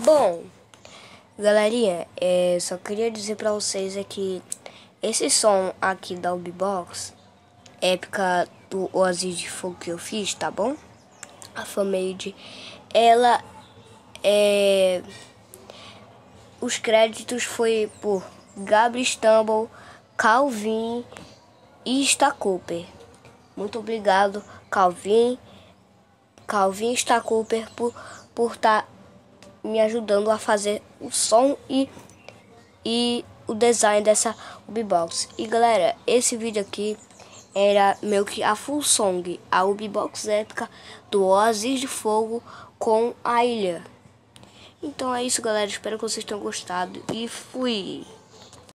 Bom, galerinha, só queria dizer pra vocês que esse som aqui da Ubibox, épica do Oasis de Fogo que eu fiz, tá bom? A fanmade, ela os créditos foi por Gabriel Stumble, Calvin e Stacoper. Muito obrigado, Calvin e Stacoper por estar me ajudando a fazer o som e o design dessa Ubibox. E galera, esse vídeo aqui era meio que a full song, a Ubibox épica do Oasis de Fogo com a ilha. Então é isso, galera, espero que vocês tenham gostado e fui!